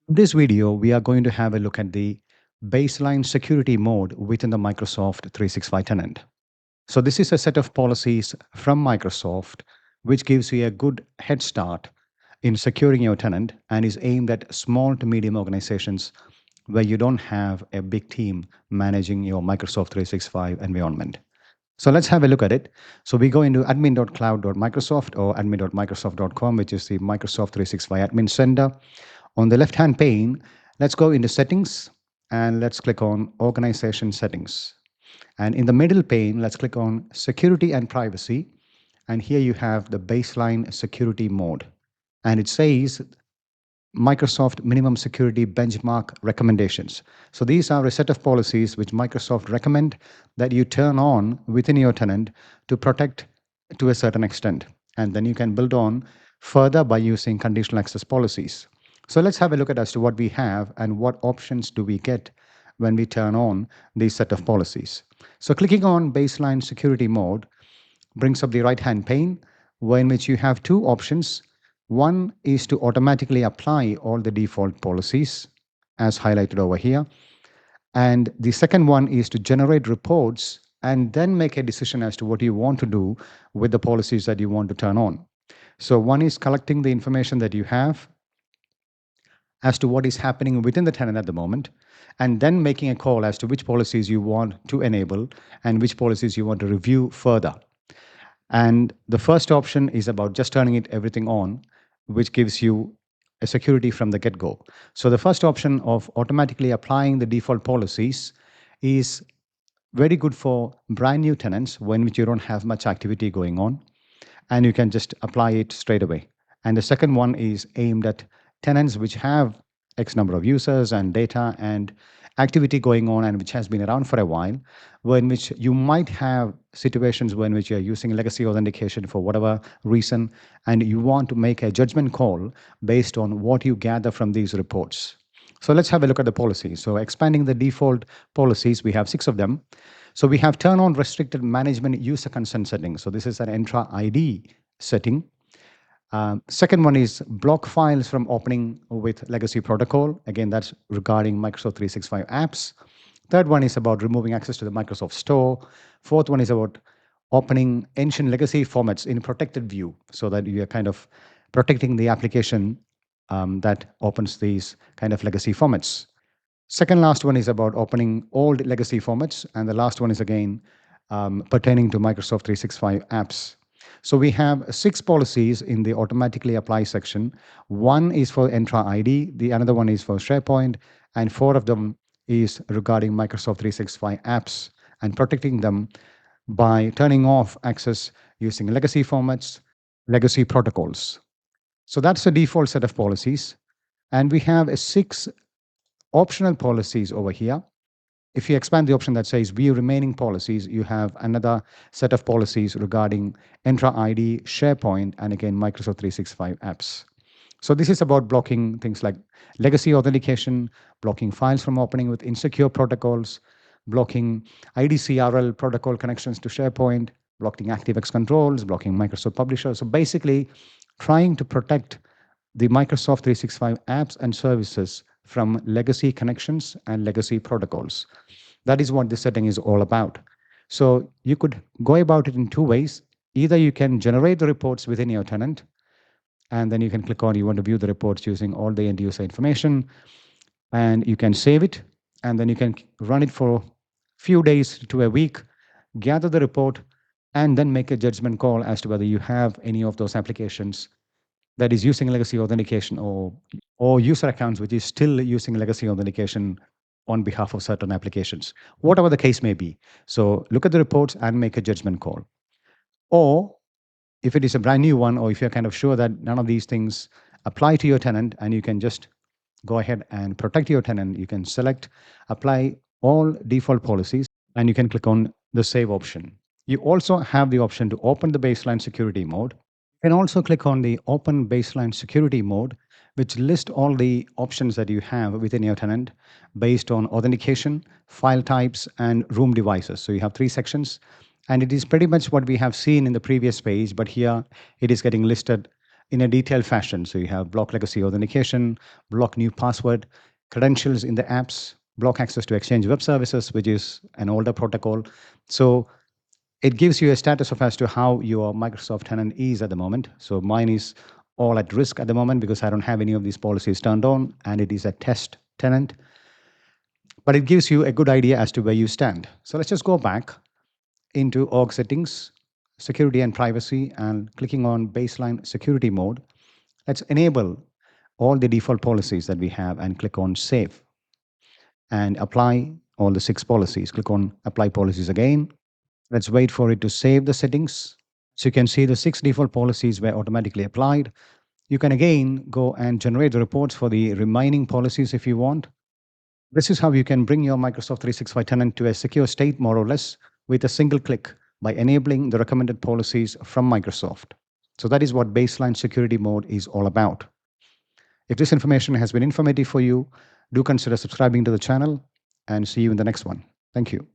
In this video, we are going to have a look at the baseline security mode within the Microsoft 365 tenant. So this is a set of policies from Microsoft which gives you a good head start in securing your tenant and is aimed at small to medium organizations where you don't have a big team managing your Microsoft 365 environment. So let's have a look at it. So we go into admin.cloud.microsoft or admin.microsoft.com, which is the Microsoft 365 admin center. On the left-hand pane, let's go into settings and let's click on organization settings. And in the middle pane, let's click on security and privacy. And here you have the baseline security mode. And it says Microsoft minimum security benchmark recommendations. So these are a set of policies which Microsoft recommend that you turn on within your tenant to protect to a certain extent. And then you can build on further by using conditional access policies. So let's have a look at as to what we have and what options do we get when we turn on these set of policies. So clicking on baseline security mode brings up the right hand pane, where in which you have two options. One is to automatically apply all the default policies as highlighted over here. And the second one is to generate reports and then make a decision as to what you want to do with the policies that you want to turn on. So one is collecting the information that you have as to what is happening within the tenant at the moment, and then making a call as to which policies you want to enable and which policies you want to review further. And the first option is about just turning it everything on, which gives you a security from the get-go. So the first option of automatically applying the default policies is very good for brand new tenants when which you don't have much activity going on, and you can just apply it straight away. And the second one is aimed at tenants which have X number of users and data and activity going on and which has been around for a while, when which you might have situations when which you're using legacy authentication for whatever reason, and you want to make a judgment call based on what you gather from these reports. So let's have a look at the policies. So expanding the default policies, we have 6 of them. So we have turn on restricted management user consent settings. So this is an Entra ID setting. Second one is block files from opening with legacy protocol. Again, that's regarding Microsoft 365 apps. Third one is about removing access to the Microsoft Store. Fourth one is about opening ancient legacy formats in protected view so that you are kind of protecting the application that opens these kind of legacy formats. Second last one is about opening old legacy formats. And the last one is again pertaining to Microsoft 365 apps. So we have 6 policies in the automatically apply section. One is for Entra ID, the another one is for SharePoint, and 4 of them is regarding Microsoft 365 apps and protecting them by turning off access using legacy formats, legacy protocols. So that's the default set of policies. And we have a 6 optional policies over here. If you expand the option that says view remaining policies, you have another set of policies regarding Entra ID, SharePoint, and again, Microsoft 365 apps. So this is about blocking things like legacy authentication, blocking files from opening with insecure protocols, blocking IDCRL protocol connections to SharePoint, blocking ActiveX controls, blocking Microsoft Publisher. So basically, trying to protect the Microsoft 365 apps and services from legacy connections and legacy protocols. That is what this setting is all about. So you could go about it in 2 ways. Either you can generate the reports within your tenant, and then you can click on you want to view the reports using all the end user information, and you can save it, and then you can run it for a few days to a week, gather the report, and then make a judgment call as to whether you have any of those applications that is using legacy authentication or user accounts which is still using legacy authentication on behalf of certain applications, whatever the case may be. So look at the reports and make a judgment call. Or if it is a brand new one, or if you're kind of sure that none of these things apply to your tenant and you can just go ahead and protect your tenant, you can select apply all default policies and you can click on the save option. You also have the option to open the baseline security mode. You can also click on the open baseline security mode, which lists all the options that you have within your tenant based on authentication, file types, and room devices. So you have 3 sections, and it is pretty much what we have seen in the previous page, but here it is getting listed in a detailed fashion. So you have block legacy authentication, block new password, credentials in the apps, block access to Exchange Web Services, which is an older protocol. So it gives you a status of as to how your Microsoft tenant is at the moment. So mine is all at risk at the moment because I don't have any of these policies turned on, and it is a test tenant. But it gives you a good idea as to where you stand. So let's just go back into org settings, security and privacy, and clicking on baseline security mode. Let's enable all the default policies that we have and click on save and apply all the 6 policies. Click on apply policies again. Let's wait for it to save the settings. So you can see the 6 default policies were automatically applied. You can again go and generate the reports for the remaining policies if you want. This is how you can bring your Microsoft 365 tenant to a secure state more or less with a single click by enabling the recommended policies from Microsoft. So that is what baseline security mode is all about. If this information has been informative for you, do consider subscribing to the channel and see you in the next one. Thank you.